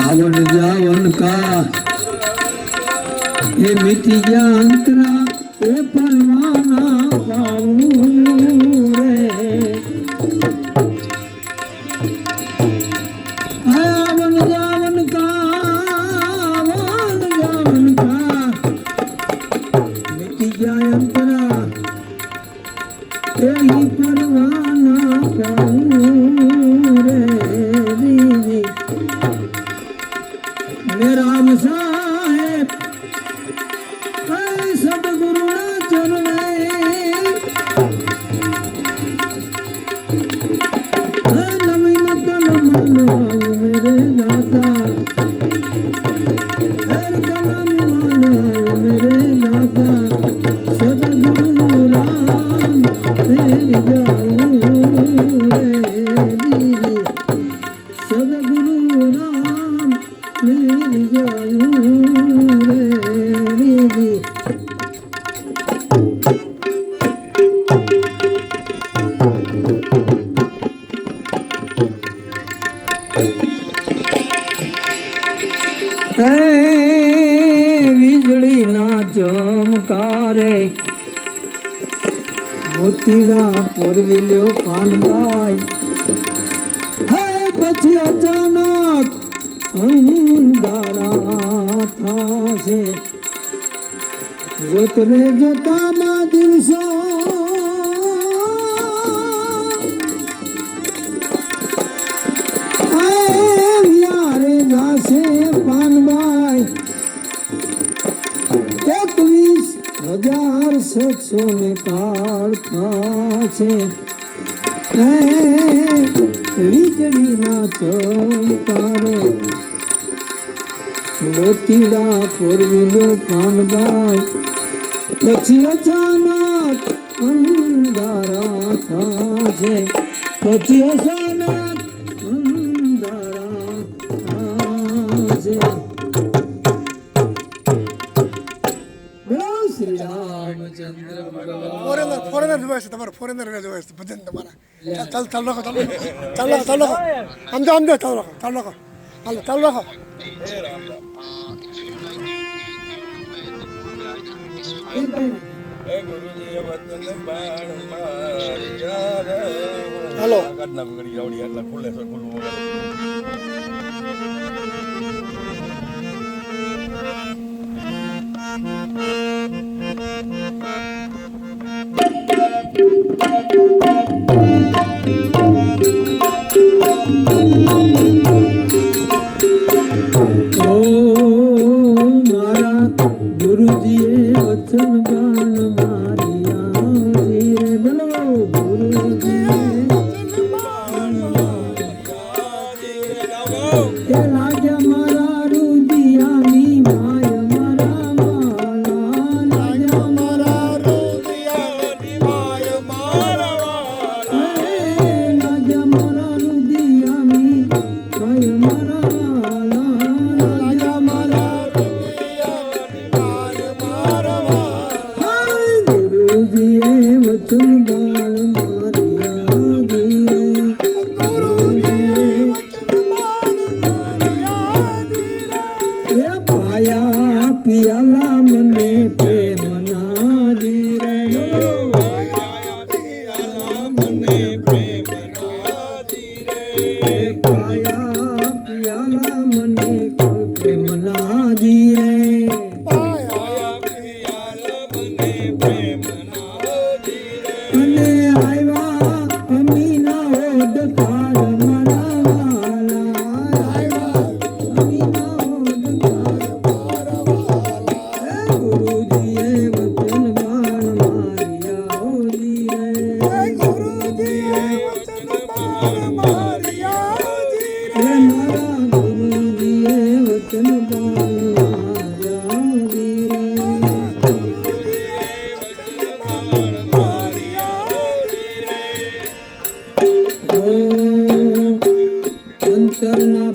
आवन जावन का ये मिटी गया अंतरा ये परवाना पाऊं रे आवन जावन का मिटी गया अंतरा यही परवाना पाऊं रे दीदी मेरा साहेब सदगुरु ना चलवे नवीन तन मानो मेरे दाता हर कलम मानो मेरे दाता सदगुरु राम तेरी जाऊं सदगुरु राम तेरी जाऊं વીજળી ના ચમકારે મોતીડા પોરવિલ્યો પાનભાઈ હે પછી અચાનક અંધારા થાશે જોતરે જોતામાં દિવસો જાશે પાનભાઈ 21,700 કાળ થાશે વીજળી ના ચમકારે મોતીડા પોરવિલો પાનભાઈ પછી અચાનક અંધારા થાશે પછી અચાનક ફોરેનર જોવાય છે તમારે ફોરેનર જોવાય છે ભજન તમારા ચાલ ચાલ રાખો ચાલ રાખો આમ ચાલ રાખો હાલો ચાલ રાખો હાલો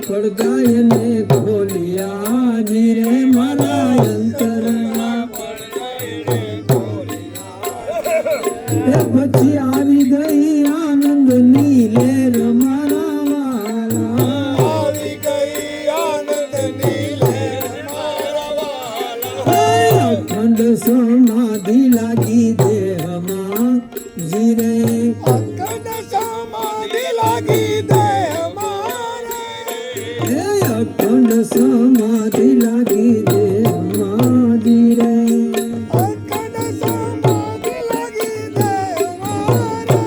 પડદાયને ખોલિયા ધીરે મારા અંતરના પછી આવી ગઈ આનંદની લહેર મારા વાલા આવી ગઈ આનંદ અખંડ સમાધિ લાગી દેહમાં જીરે અખંડ સમાધિ લાગી દેહમાં રે. અખંડ સમાધિ લાગી દેહમાં જીરે અખંડ સમાધિ લાગી દેહમાં રે.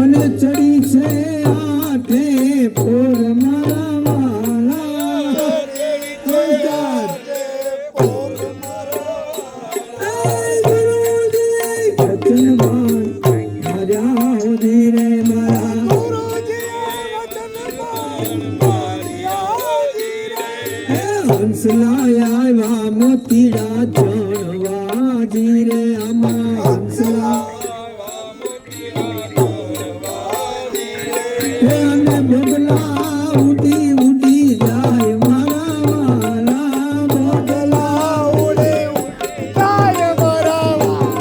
અને ચડી છે આઠે પોર મારા વાલા હંસલાયા મોતીડા ચણવા જીરે આમાં હંસલા અને બગલા ઉડી ઉડી જાય મારા વાલા બગલા ઉડે જાય મારા વાલા.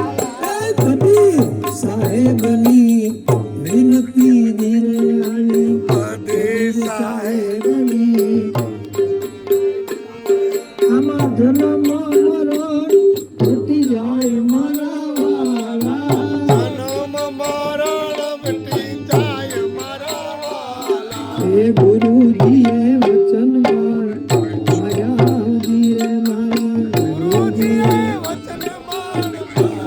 કબીર સાહેબની વિનતી ધીરે આલી કબીર સાહેબની આમાં જન્મ મરણ ઘટી જાય મારા વાલા જન્મ મરણ મિટી જાય મારા વાલા. હે ગુરુજીએ વચન માર્યા ધીરે મારા ગુરુજીએ વચન માર્યા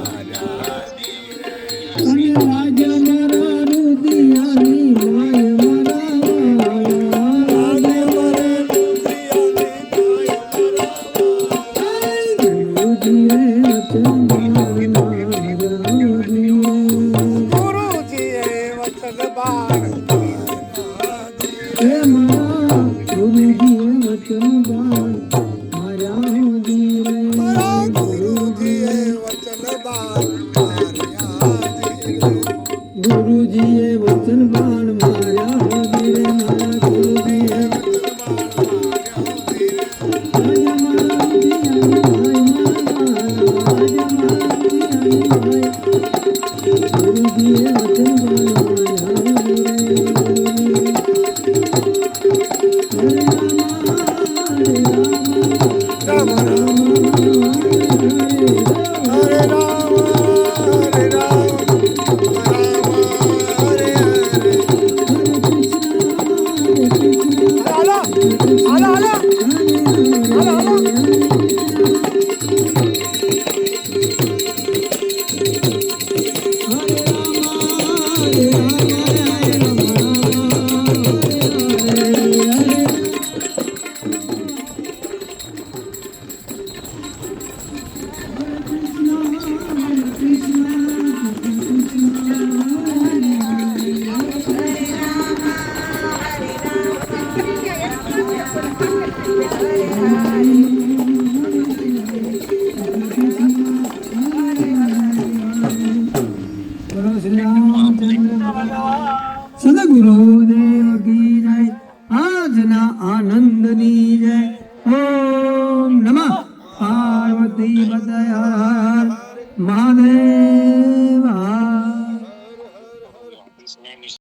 ધીરે. અને રાજા મારા રુદિયાની માય મારા વાલા ગુરુજીએ વચન માર્યા ધીરે ગુરુજીએ વચન માર્યા ધીરે. હે મારા ગુરુજીએ વચન માર્યા ધીરે મારા ગુરુજીએ વચન માર્યા ધીરે. ગુરુજીએ વચન બાણ માર્યા ધીરે મારા ગુરુજીએ ગુરુજીએ વચન બાણ માર્યા રામ રામ હરે રામ હરે રામ રામ હરે હરે. હાલો હાલો હાલો હાલો હાલો. સદગુરુદેવ કી જય આજના આનંદની જય ઓમ નમઃ પાર્વતી પતય હર હર